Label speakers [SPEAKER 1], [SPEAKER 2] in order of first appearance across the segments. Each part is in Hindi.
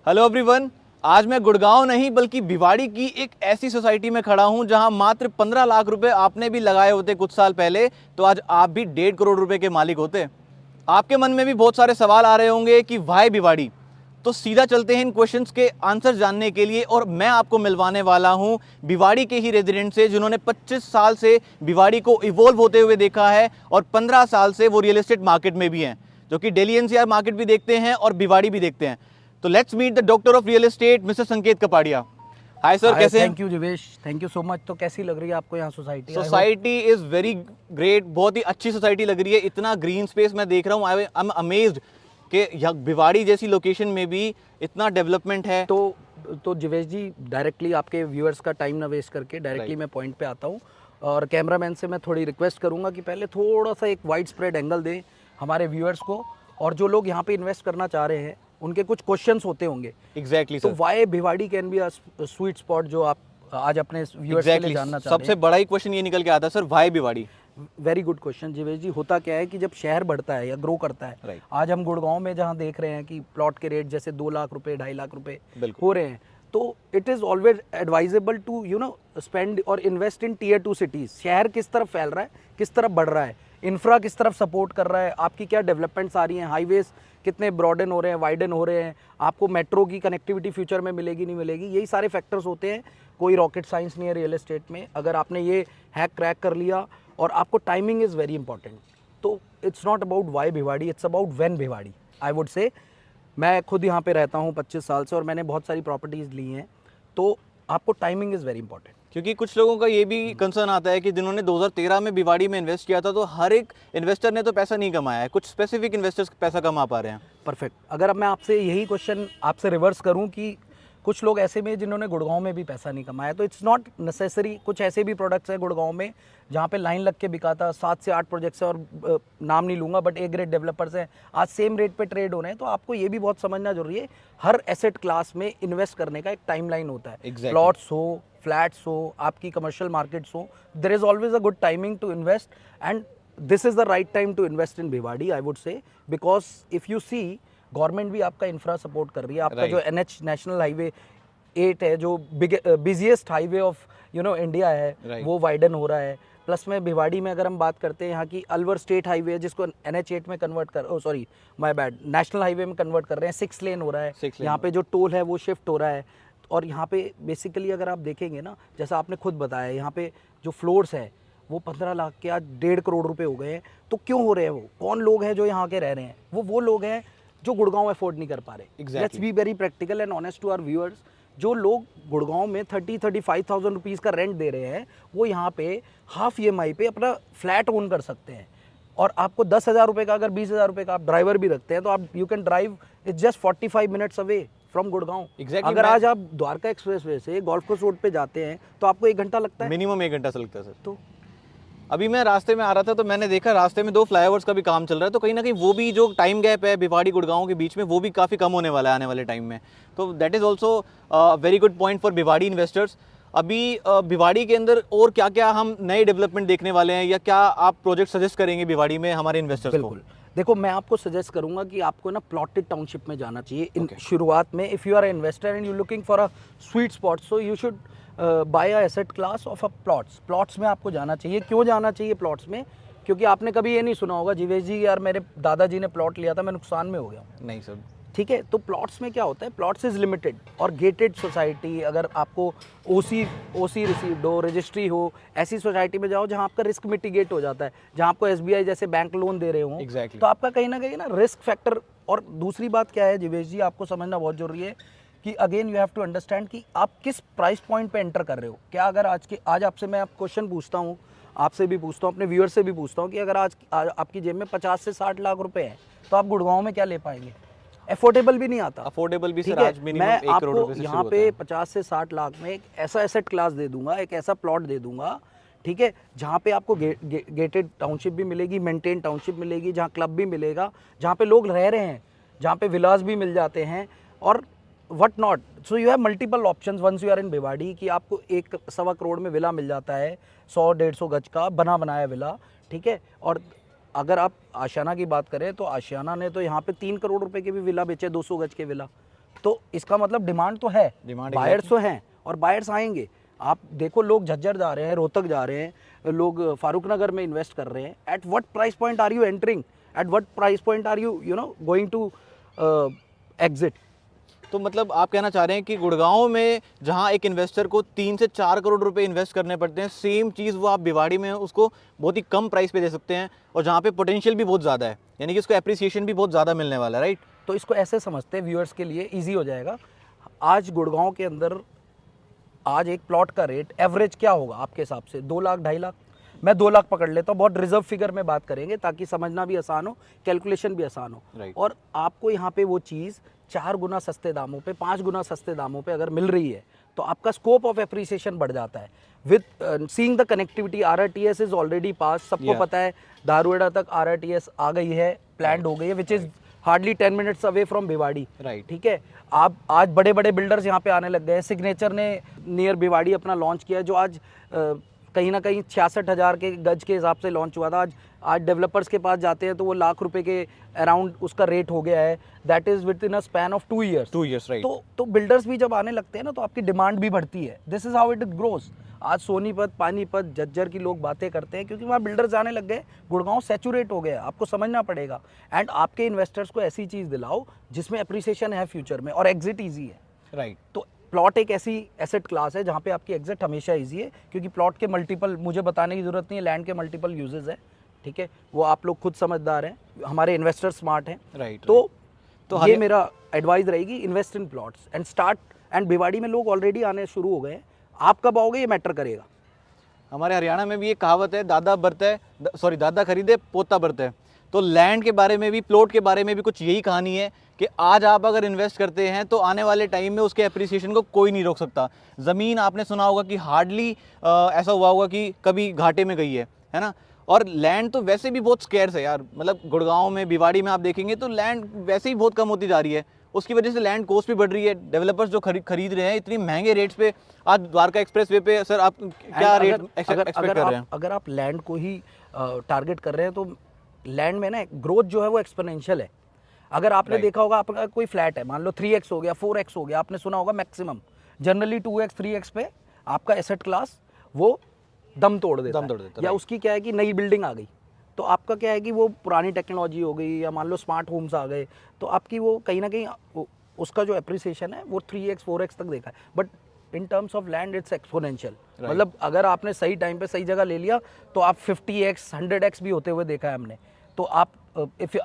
[SPEAKER 1] Hello everyone. आज मैं गुड़गांव नहीं बल्कि भिवाड़ी की एक ऐसी सोसाइटी में खड़ा हूं जहां मात्र 15 लाख रुपए आपने भी लगाए होते कुछ साल पहले तो आज आप भी 1.5 करोड़ रुपए के मालिक होते। आपके मन में भी बहुत सारे सवाल आ रहे होंगे कि वाई भिवाड़ी। तो सीधा चलते हैं इन क्वेश्चंस के आंसर जानने के लिए और मैं आपको मिलवाने वाला हूं भिवाड़ी के ही रेजिडेंट से जिन्होंने 25 साल से भिवाड़ी को इवॉल्व होते हुए देखा है और 15 साल से वो रियल एस्टेट मार्केट में भी हैं, जो कि दिल्ली एनसीआर मार्केट भी देखते हैं और भिवाड़ी भी देखते हैं। तो let's meet the doctor of real estate mister Sanket Kapadia. Hi sir, कैसे हैं?
[SPEAKER 2] Thank you Jivesh, thank you so much. तो कैसी लग रही है आपको यहाँ society?
[SPEAKER 1] Society is very great, बहुत ही अच्छी सोसाइटी लग रही है। इतना ग्रीन स्पेस मैं देख रहा हूँ, आई एम अमेज्ड कि भिवाड़ी जैसी लोकेशन में भी इतना डेवलपमेंट है।
[SPEAKER 2] तो जिवेश जी, डायरेक्टली आपके व्यूअर्स का टाइम ना वेस्ट करके डायरेक्टली मैं पॉइंट पे आता हूँ। और कैमरामैन से मैं थोड़ी रिक्वेस्ट करूँगा कि पहले थोड़ा सा एक वाइड स्प्रेड एंगल दें हमारे व्यूअर्स को, और जो लोग यहाँ पे इन्वेस्ट करना चाह रहे हैं उनके कुछ क्वेश्चंस होते होंगे।
[SPEAKER 1] एग्जैक्टली
[SPEAKER 2] तो why Bhiwadi can be a sweet spot, जो आप आज अपने व्यूअर्स के लिए जानना चाह रहे हैं।
[SPEAKER 1] सबसे बड़ा ही क्वेश्चन ये निकल के आता है sir, why Bhiwadi.
[SPEAKER 2] Very good question Jivesh ji. होता क्या है कि जब शहर बढ़ता है या ग्रो करता है,
[SPEAKER 1] Right.
[SPEAKER 2] आज हम गुड़गांव में जहाँ देख रहे हैं कि प्लॉट के रेट जैसे 2 लाख रुपए 2.5 लाख रुपए हो रहे हैं, तो it is always advisable to spend और इन्वेस्ट इन टीयर 2 सिटीज़। शहर किस तरफ फैल रहा है, किस तरफ बढ़ रहा है, इंफ्रा किस तरफ सपोर्ट कर रहा है, आपकी क्या डेवलपमेंट्स आ रही हैं, हाईवेज कितने ब्रॉडन हो रहे हैं, वाइडन हो रहे हैं, आपको मेट्रो की कनेक्टिविटी फ्यूचर में मिलेगी नहीं मिलेगी, यही सारे फैक्टर्स होते हैं। कोई रॉकेट साइंस नहीं है रियल एस्टेट में। अगर आपने ये हैक क्रैक कर लिया, और आपको टाइमिंग इज़ वेरी इंपॉर्टेंट, तो it's not about why Bhiwadi, it's about when Bhiwadi. I would say मैं खुद यहाँ पे रहता हूँ 25 साल से और मैंने बहुत सारी प्रॉपर्टीज़ ली हैं, तो आपको टाइमिंग इज़ वेरी इंपॉर्टेंट।
[SPEAKER 1] क्योंकि कुछ लोगों का ये भी कंसर्न आता है कि जिन्होंने 2013 में भिवाड़ी में इन्वेस्ट किया था, तो हर एक इन्वेस्टर ने तो पैसा नहीं कमाया है, कुछ स्पेसिफिक इन्वेस्टर्स पैसा कमा पा रहे हैं।
[SPEAKER 2] परफेक्ट। अगर अब मैं आपसे यही क्वेश्चन आपसे रिवर्स करूं कि कुछ लोग ऐसे में जिन्होंने गुड़गांव में भी पैसा नहीं कमाया, तो इट्स नॉट नेसेसरी। कुछ ऐसे भी प्रोडक्ट्स हैं गुड़गांव में जहां पे लाइन लग के बिका था, 7 से 8 प्रोजेक्ट्स हैं और नाम नहीं लूंगा बट ए ग्रेड डेवलपर्स हैं, आज सेम रेट पे ट्रेड हो रहे हैं। तो आपको ये भी बहुत समझना जरूरी है, हर एसेट क्लास में इन्वेस्ट करने का एक टाइमलाइन होता है। प्लॉट्स हो, फ्लैट्स हो, आपकी कमर्शियल मार्केट्स हो, there is always a good timing to invest, and this is the right time to invest in Bhiwadi, I would say. Because if you see, government भी आपका इंफ्रा सपोर्ट कर रही है। आपका जो एनएच नेशनल हाईवे 8 है, जो बिजिएस्ट हाईवे ऑफ इंडिया है, वो वाइडन हो रहा है। प्लस में भिवाड़ी में अगर हम बात करते हैं, यहाँ की अलवर स्टेट हाईवे है जिसको NH8 में कन्वर्ट कर, sorry my bad, national highway में कन्वर्ट कर रहे हैं, 6 लेन हो रहा है। यहाँ पे जो टोल है वो शिफ्ट हो रहा है। और यहाँ पे बेसिकली अगर आप देखेंगे ना, जैसा आपने खुद बताया, यहाँ पे जो फ्लोर्स है वो 15 लाख के आज 1.5 करोड़ रुपए हो गए हैं। तो क्यों हो रहे हैं? वो कौन लोग हैं जो यहाँ के रह रहे हैं? वो लोग हैं जो गुड़गांव अफोर्ड नहीं कर पा रहे। Let's be very practical and honest to our viewers. जो लोग गुड़गांव में 30-35,000 रुपीज़ का रेंट दे रहे हैं, वो यहाँ पे हाफ EMI पे अपना फ्लैट ओन कर सकते हैं। और आपको 10,000 रुपये का, अगर 20,000 रुपये का आप ड्राइवर भी रखते हैं, तो आप you can drive, it's just 45 minutes away from Gurgaon. अगर आज आप द्वारका एक्सप्रेसवे से गोल्फ कोर्स रोड पे जाते हैं तो आपको 1 घंटा लगता है,
[SPEAKER 1] मिनिमम 1 घंटा से लगता है सर।
[SPEAKER 2] तो
[SPEAKER 1] अभी मैं रास्ते में आ रहा था तो मैंने देखा रास्ते में 2 फ्लाईओवर्स का भी काम चल रहा है, तो कहीं ना कहीं वो भी जो टाइम गैप है भिवाड़ी गुड़गांव के बीच में, वो भी काफ़ी कम होने वाला है आने वाले टाइम में। तो that is also very good point for Bhiwadi investors. अभी भिवाड़ी के अंदर और क्या क्या हम नए डेवलपमेंट देखने वाले हैं, या क्या आप प्रोजेक्ट सजेस्ट करेंगे भिवाड़ी में हमारे इन्वेस्टर्स को?
[SPEAKER 2] बिल्कुल। देखो, मैं आपको सजेस्ट करूंगा कि आपको ना प्लॉटेड टाउनशिप में जाना चाहिए इन शुरुआत में। If you are an investor and you looking for a sweet spot, so you should buy a asset class of a plots में आपको जाना चाहिए। क्यों जाना चाहिए प्लॉट्स में? क्योंकि आपने कभी ये नहीं सुना होगा जिवेश जी, यार मेरे दादाजी ने प्लॉट लिया था, मैं नुकसान में हो गया।
[SPEAKER 1] नहीं सर।
[SPEAKER 2] ठीक है, तो प्लॉट्स में क्या होता है, प्लॉट्स इज लिमिटेड और गेटेड सोसाइटी। अगर आपको ओसी रिसीव्ड हो, रजिस्ट्री हो, ऐसी सोसाइटी में जाओ जहां आपका रिस्क मिटिगेट हो जाता है, जहां आपको SBI जैसे बैंक लोन दे रहे हो। तो आपका कहीं ना कहीं ना रिस्क फैक्टर। और दूसरी बात क्या है जिवेश जी, आपको समझना बहुत जरूरी है कि again you have to understand कि आप किस प्राइस पॉइंट पे एंटर कर रहे हो। क्या अगर आज आपसे मैं क्वेश्चन पूछता हूँ, आपसे भी पूछता हूँ, अपने व्यूअर से भी पूछता हूँ कि अगर आज आपकी जेब में 50 से 60 लाख रुपए हैं, तो आप गुड़गांव में क्या ले पाएंगे? अफोर्डेबल भी नहीं आता।
[SPEAKER 1] अफोर्डेबल भी
[SPEAKER 2] ठीक
[SPEAKER 1] सर,
[SPEAKER 2] है,
[SPEAKER 1] आज मिनिमम
[SPEAKER 2] मैं
[SPEAKER 1] 1 करोड़ रुपए
[SPEAKER 2] आपको
[SPEAKER 1] से
[SPEAKER 2] यहाँ पे 50 से 60 लाख में एक ऐसा एसेट क्लास दे दूंगा, एक ऐसा प्लॉट दे दूंगा, ठीक है, जहाँ पे आपको गेटेड टाउनशिप भी मिलेगी, मेंटेन टाउनशिप मिलेगी, जहाँ क्लब भी मिलेगा, जहाँ पे लोग रह रहे हैं, जहाँ पे विलास भी मिल जाते हैं और what not. So you have multiple options once you are in Bhiwadi, कि आपको 1-1.25 करोड़ में विला मिल जाता है, 100-150 गज का बना बनाया विला। ठीक है, और अगर आप आशियाना की बात करें तो आशियाना ने तो यहाँ पे 3 करोड़ रुपए के भी विला बेचे, 200 गज के विला। तो इसका मतलब डिमांड तो है,
[SPEAKER 1] Demand
[SPEAKER 2] बायर्स तो हैं और बायर्स आएंगे। आप देखो लोग झज्जर जा रहे हैं, रोहतक जा रहे हैं, लोग फारूक नगर में इन्वेस्ट कर रहे हैं। At what price point are you entering, at what price point are you going to exit.
[SPEAKER 1] तो मतलब आप कहना चाह रहे हैं कि गुड़गांव में जहां एक इन्वेस्टर को 3 से 4 करोड़ रुपए इन्वेस्ट करने पड़ते हैं, सेम चीज़ वो आप भिवाड़ी में उसको बहुत ही कम प्राइस पे दे सकते हैं, और जहां पे पोटेंशियल भी बहुत ज़्यादा है, यानी कि इसको एप्रिसिएशन भी बहुत ज़्यादा मिलने वाला है, राइट?
[SPEAKER 2] तो इसको ऐसे समझते हैं, व्यूअर्स के लिए इजी हो जाएगा। आज गुड़गांव के अंदर आज एक प्लॉट का रेट एवरेज क्या होगा आपके हिसाब से? 2 लाख 2.5 लाख, मैं 2 लाख पकड़ लेता हूँ, बहुत रिजर्व फिगर में बात करेंगे ताकि समझना भी आसान हो, कैलकुलेशन भी आसान हो।
[SPEAKER 1] Right.
[SPEAKER 2] और आपको यहाँ पे वो चीज़ 4 गुना सस्ते दामों पे, 5 गुना सस्ते दामों पे अगर मिल रही है तो आपका स्कोप ऑफ एप्रिसिएशन बढ़ जाता है। With seeing the connectivity, RRTS is already pass, सबको पता है धारूहेड़ा तक RRTS आ गई है, प्लान्ड हो गई है, which is hardly 10 minutes away from Bhiwadi.
[SPEAKER 1] Right.
[SPEAKER 2] ठीक है, आप आज बड़े बड़े बिल्डर्स यहाँ पे आने लग गए हैं। सिग्नेचर ने नियर भिवाड़ी अपना लॉन्च किया, जो आज कहीं ना कहीं 66,000 के गज के हिसाब से लॉन्च हुआ था। आज डेवलपर्स के पास जाते हैं तो वो लाख रुपए के अराउंड उसका रेट हो गया है। That is with in a span of 2 years.
[SPEAKER 1] 2 years, right.
[SPEAKER 2] तो बिल्डर्स भी जब आने लगते हैं ना तो आपकी डिमांड भी बढ़ती है। This is how it grows. आज सोनीपत, पानीपत, झज्जर की लोग बातें करते हैं क्योंकि वहाँ बिल्डर्स आने लग गए। गुड़गांव सैचुरेट हो गया, आपको समझना पड़ेगा। एंड आपके इन्वेस्टर्स को ऐसी चीज़ दिलाओ जिसमें अप्रिसिएशन है फ्यूचर में और एग्जिट ईजी है।
[SPEAKER 1] राइट।
[SPEAKER 2] तो प्लॉट एक ऐसी एसेट क्लास है जहाँ पे आपकी एग्जिट हमेशा इजी है, क्योंकि प्लॉट के मल्टीपल, मुझे बताने की ज़रूरत नहीं है, लैंड के मल्टीपल यूजेस है। ठीक है, वो आप लोग खुद समझदार हैं, हमारे इन्वेस्टर स्मार्ट हैं।
[SPEAKER 1] राइट।
[SPEAKER 2] तो ये मेरा एडवाइस रहेगी, invest in plots and start. And Bhiwadi में लोग ऑलरेडी आने शुरू हो गए हैं, आप कब आओगे ये मैटर करेगा।
[SPEAKER 1] हमारे हरियाणा में भी एक कहावत है, दादा खरीदे पोता बरते। तो लैंड के बारे में भी, प्लॉट के बारे में भी कुछ यही कहानी है कि आज आप अगर इन्वेस्ट करते हैं तो आने वाले टाइम में उसके एप्रिसिएशन को कोई नहीं रोक सकता। ज़मीन आपने सुना होगा कि हार्डली ऐसा हुआ होगा कि कभी घाटे में गई है ना। और लैंड तो वैसे भी बहुत स्केर्स है यार, मतलब गुड़गांव में, भिवाड़ी में आप देखेंगे तो लैंड वैसे ही बहुत कम होती जा रही है। उसकी वजह से लैंड कॉस्ट भी बढ़ रही है। डेवलपर्स जो खरीद रहे हैं इतनी महंगे रेट्स पे, आज द्वारका एक्सप्रेस वे पे सर आप क्या रेट एक्सपेक्ट कर रहे हैं?
[SPEAKER 2] अगर आप लैंड को ही टारगेट कर रहे हैं तो लैंड में ना ग्रोथ जो है वो एक्सपोनेंशियल है। अगर आपने देखा होगा, आपका कोई फ्लैट है, मान लो 3x हो गया, 4x हो गया, आपने सुना होगा मैक्सिमम, जनरली 2x 3x पे आपका एसेट क्लास वो दम तोड़ देता है। या उसकी क्या है कि नई बिल्डिंग आ गई तो आपका क्या है कि वो पुरानी टेक्नोलॉजी हो गई, या मान लो स्मार्ट होम्स आ गए तो आपकी वो कहीं ना कहीं उसका जो एप्रिसिएशन है वो 3x 4x तक देखा है। But in terms of land it's exponential. मतलब अगर आपने सही टाइम पे सही जगह ले लिया तो आप 50x 100x भी होते हुए देखा है हमने। तो आप इफ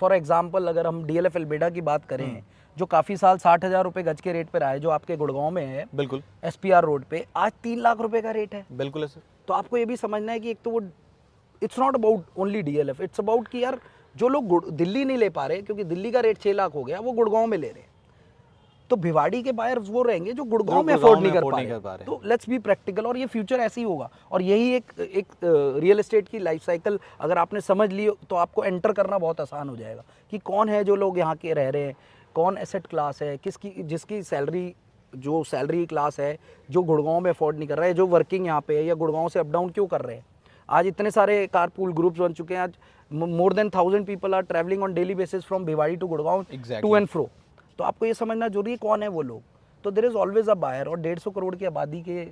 [SPEAKER 2] फॉर एग्जांपल अगर हम DLF एल्बेडा की बात करें, जो काफ़ी साल 60,000 रुपये गज के रेट पे रहा है, जो आपके गुड़गांव में है,
[SPEAKER 1] बिल्कुल
[SPEAKER 2] SPR रोड पे, आज 3 लाख रुपए का रेट है।
[SPEAKER 1] बिल्कुल है सर।
[SPEAKER 2] तो आपको ये भी समझना है कि एक तो वो it's not about only DLF, it's about कि यार जो लोग दिल्ली नहीं ले पा रहे क्योंकि दिल्ली का रेट 6 लाख हो गया, वो गुड़गांव में ले रहे हैं। तो भिवाड़ी के बायर्स वो रहेंगे जो गुड़गांव में अफोर्ड नहीं कर पा रहे। तो लेट्स बी प्रैक्टिकल, और ये फ्यूचर ऐसे ही होगा। और यही एक रियल एस्टेट की लाइफ साइकिल अगर आपने समझ ली तो आपको एंटर करना बहुत आसान हो जाएगा कि कौन है जो लोग यहाँ के रह रहे हैं, कौन एसेट क्लास है, जिसकी सैलरी क्लास है जो गुड़गांव में अफोर्ड नहीं कर रहा है, जो वर्किंग यहाँ पे है या गुड़गांव से अप डाउन क्यों कर रहे हैं। आज इतने सारे कारपूल ग्रुप्स बन चुके हैं, आज more than 1000 people are travelling on daily basis from Bhiwadi to Gurgaon to and fro. तो आपको ये समझना जरूरी है कौन है वो लोग। तो there is always a buyer. और 150 करोड़ की आबादी के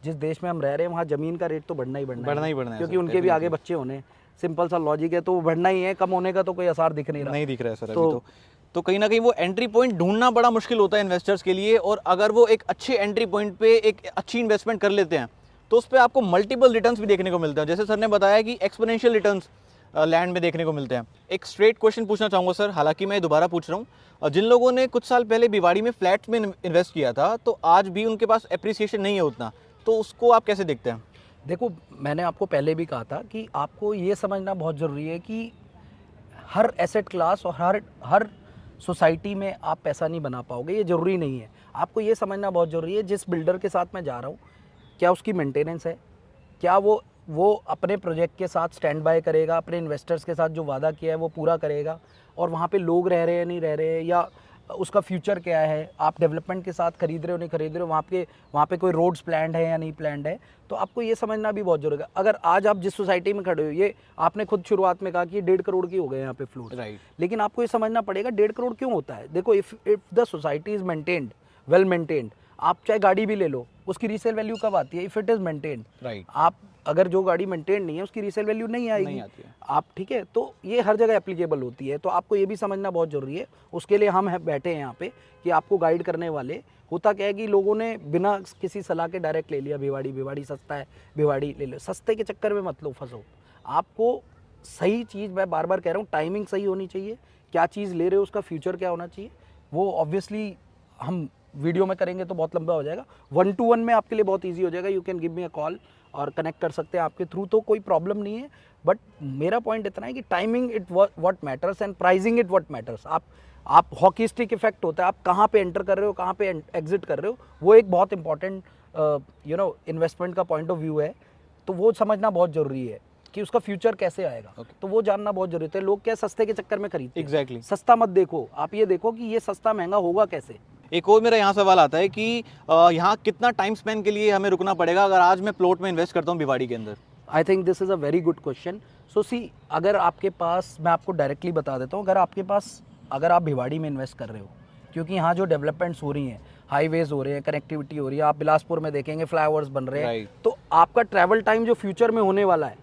[SPEAKER 2] जिस देश में हम रह रहे हैं वहाँ ज़मीन का रेट तो बढ़ना ही बढ़ना है, क्योंकि उनके भी आगे बच्चे होने, सिंपल सा लॉजिक है, तो वो बढ़ना ही है। कम होने का तो कोई आसार दिख नहीं रहा
[SPEAKER 1] है सर अभी तो कहीं ना कहीं वो एंट्री पॉइंट ढूंढना बड़ा मुश्किल होता है इन्वेस्टर्स के लिए। और अगर वो एक अच्छे एंट्री पॉइंट पे एक अच्छी इन्वेस्टमेंट कर लेते हैं तो उस पर आपको मल्टीपल रिटर्न्स भी देखने को मिलते हैं। जैसे सर ने बताया कि एक्सपोनेंशियल रिटर्न्स लैंड में देखने को मिलते हैं। एक स्ट्रेट क्वेश्चन पूछना चाहूँगा सर, हालांकि मैं दोबारा पूछ रहा हूँ। जिन लोगों ने कुछ साल पहले भिवाड़ी में फ्लैट्स में इन्वेस्ट किया था तो आज भी उनके पास एप्रिसिएशन नहीं है उतना, तो उसको आप कैसे देखते हैं?
[SPEAKER 2] देखो, मैंने आपको पहले भी कहा था कि आपको ये समझना बहुत ज़रूरी है कि हर एसेट क्लास और हर सोसाइटी में आप पैसा नहीं बना पाओगे, ये ज़रूरी नहीं है। आपको ये समझना बहुत ज़रूरी है जिस बिल्डर के साथ मैं जा रहा हूँ क्या उसकी मेंटेनेंस है, क्या वो अपने प्रोजेक्ट के साथ स्टैंड बाय करेगा, अपने इन्वेस्टर्स के साथ जो वादा किया है वो पूरा करेगा, और वहाँ पे लोग रह रहे हैं नहीं रह रहे हैं, या उसका फ्यूचर क्या है, आप डेवलपमेंट के साथ खरीद रहे हो नहीं खरीद रहे हो, वहाँ पे कोई रोड्स प्लान्ड है या नहीं प्लान्ड है, तो आपको ये समझना भी बहुत जरूरी है। अगर आज आप जिस सोसाइटी में खड़े हो, ये आपने खुद शुरुआत में कहा कि 1.5 करोड़ की हो गए यहाँ पे फ्लोर,
[SPEAKER 1] राइट,
[SPEAKER 2] लेकिन आपको ये समझना पड़ेगा 1.5 करोड़ क्यों होता है। देखो, if the society is maintained, well maintained, आप चाहे गाड़ी भी ले लो, उसकी रीसेल वैल्यू कब आती है? If it is maintained.
[SPEAKER 1] Right,
[SPEAKER 2] आप अगर जो गाड़ी मेंटेन नहीं है उसकी रीसेल वैल्यू नहीं आएगी,
[SPEAKER 1] नहीं आती है।
[SPEAKER 2] आप ठीक है, तो ये हर जगह एप्लीकेबल होती है। तो आपको ये भी समझना बहुत जरूरी है, उसके लिए हम बैठे हैं यहाँ पे कि आपको गाइड करने वाले। होता क्या है कि लोगों ने बिना किसी सलाह के डायरेक्ट ले लिया, भिवाड़ी सस्ता है, भिवाड़ी ले लो। सस्ते के चक्कर में मत लो, फंसो। आपको सही चीज़, मैं बार बार कह रहा हूँ, टाइमिंग सही होनी चाहिए, क्या चीज़ ले रहे हो उसका फ्यूचर क्या होना चाहिए, वो ऑब्वियसली हम वीडियो में करेंगे तो बहुत लंबा हो जाएगा। 1-to-1 में आपके लिए बहुत ईजी हो जाएगा, you can give me a call और कनेक्ट कर सकते हैं आपके थ्रू, तो कोई प्रॉब्लम नहीं है। बट मेरा पॉइंट इतना है कि timing it what matters and pricing it what matters. आप हॉकी स्टिक इफेक्ट होता है, आप कहाँ पे एंटर कर रहे हो, कहाँ पे एग्जिट कर रहे हो, वो एक बहुत इंपॉर्टेंट इन्वेस्टमेंट का पॉइंट ऑफ व्यू है। तो वो समझना बहुत ज़रूरी है कि उसका फ्यूचर कैसे आएगा, तो वो जानना बहुत जरूरी है। लोग क्या सस्ते के चक्कर में खरीदते हैं।
[SPEAKER 1] एग्जैक्टली।
[SPEAKER 2] सस्ता मत देखो, आप ये देखो कि ये सस्ता महंगा होगा कैसे।
[SPEAKER 1] एक और मेरा यहाँ सवाल आता है कि यहाँ कितना टाइम स्पेन के लिए हमें रुकना पड़ेगा अगर आज मैं प्लॉट में इन्वेस्ट करता हूँ भिवाड़ी के अंदर?
[SPEAKER 2] I think this is a very good question. So see, अगर आपके पास, मैं आपको डायरेक्टली बता देता हूँ, अगर आप भिवाड़ी में इन्वेस्ट कर रहे हो, क्योंकि यहाँ जो डेवलपमेंट्स हो रही हैं, हाईवेज हो रहे हैं, कनेक्टिविटी हो रही है, आप बिलासपुर में देखेंगे फ्लाईओवर्स बन रहे हैं, तो आपका ट्रैवल टाइम जो फ्यूचर में होने वाला है,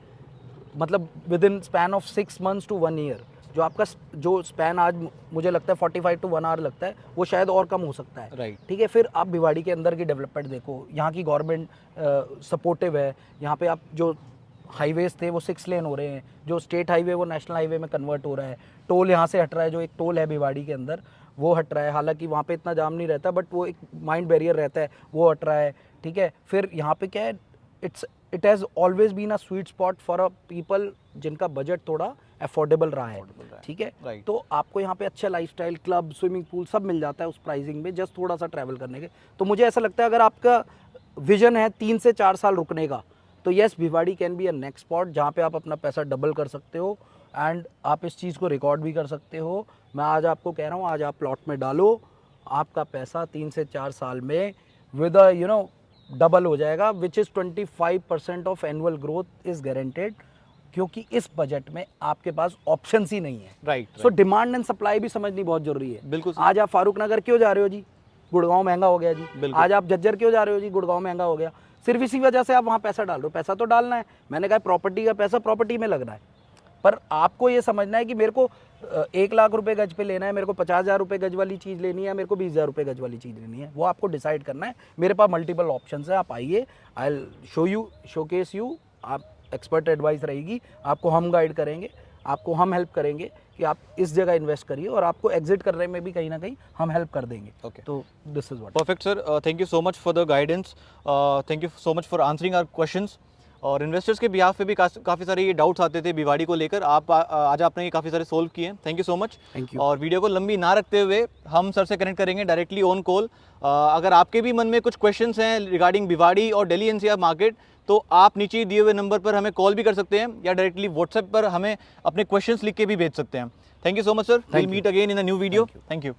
[SPEAKER 2] मतलब with in span of 6 months to 1 year, जो आपका जो स्पैन आज मुझे लगता है 45 to 1 hour लगता है, वो शायद और कम हो सकता है।
[SPEAKER 1] राइट,
[SPEAKER 2] ठीक है, फिर आप भिवाड़ी के अंदर की डेवलपमेंट देखो, यहाँ की गवर्नमेंट सपोर्टिव है। यहाँ पे आप जो हाईवेज थे वो 6 लेन हो रहे हैं, जो स्टेट हाईवे वो नेशनल हाईवे में कन्वर्ट हो रहा है, टोल यहाँ से हट रहा है, जो एक टोल है भिवाड़ी के अंदर वो हट रहा है। हालांकि वहाँ पे इतना जाम नहीं रहता, बट वो एक माइंड बैरियर रहता है, वो हट रहा है। ठीक है, फिर यहाँ पे क्या है, it has always been a sweet spot for a people जिनका बजट थोड़ा अफोर्डेबल रहा है। ठीक है, तो आपको यहाँ पे अच्छा लाइफस्टाइल, क्लब, स्विमिंग पूल सब मिल जाता है उस प्राइसिंग में, जस्ट थोड़ा सा ट्रैवल करने के। तो मुझे ऐसा लगता है अगर आपका विजन है 3 से 4 साल रुकने का, तो yes, Bhiwadi can be a next spot जहाँ पे आप अपना पैसा डबल कर सकते हो एंड आप इस चीज़ को रिकॉर्ड भी कर सकते हो। मैं आज आपको कह रहा हूँ, आज आप प्लॉट में डालो, आपका पैसा 3 से 4 साल में विद डबल हो जाएगा, which is 25% of annual growth is guaranteed, क्योंकि इस बजट में आपके पास ऑप्शंस ही नहीं है।
[SPEAKER 1] Right.
[SPEAKER 2] So demand and supply भी समझनी बहुत जरूरी है।
[SPEAKER 1] बिल्कुल।
[SPEAKER 2] आज आप फारूक नगर क्यों जा रहे हो जी? गुड़गांव महंगा हो गया जी। आज आप जज्जर क्यों जा रहे हो जी? गुड़गांव महंगा हो गया। सिर्फ इसी वजह से आप वहाँ पैसा डाल रहे हो। पैसा तो डालना है, मैंने कहा प्रॉपर्टी का पैसा प्रॉपर्टी में लगना है, पर आपको ये समझना है कि मेरे को 1 लाख रुपए गज पे लेना है, मेरे को 50,000 रुपए गज वाली चीज़ लेनी है, मेरे को 20,000 रुपए गज वाली चीज़ लेनी है, वो आपको डिसाइड करना है। मेरे पास मल्टीपल ऑप्शंस है, आप आइए, I will show you, showcase you, आप एक्सपर्ट एडवाइस रहेगी, आपको हम गाइड करेंगे, आपको हम हेल्प करेंगे कि आप इस जगह इन्वेस्ट करिए, और आपको एग्जिट करने में भी कहीं ना कहीं हम हेल्प कर देंगे।
[SPEAKER 1] Okay.
[SPEAKER 2] तो this is what.
[SPEAKER 1] Perfect sir, thank you so much for the guidance, thank you so much for answering our questions. और इन्वेस्टर्स के बिहाफ पे भी काफ़ी सारे ये डाउट्स आते थे भिवाड़ी को लेकर, आज आपने ये काफ़ी सारे सोल्व किए हैं, thank you so much.
[SPEAKER 2] Thank you.
[SPEAKER 1] और वीडियो को लंबी ना रखते हुए हम सर से कनेक्ट करेंगे डायरेक्टली ऑन कॉल। अगर आपके भी मन में कुछ क्वेश्चंस हैं रिगार्डिंग भिवाड़ी और दिल्ली एनसीआर मार्केट, तो आप नीचे दिए हुए नंबर पर हमें कॉल भी कर सकते हैं या डायरेक्टली व्हाट्सएप पर हमें अपने क्वेश्चंस लिख के भी भेज सकते हैं। Thank you so much sir, will meet again in a new video. Thank you.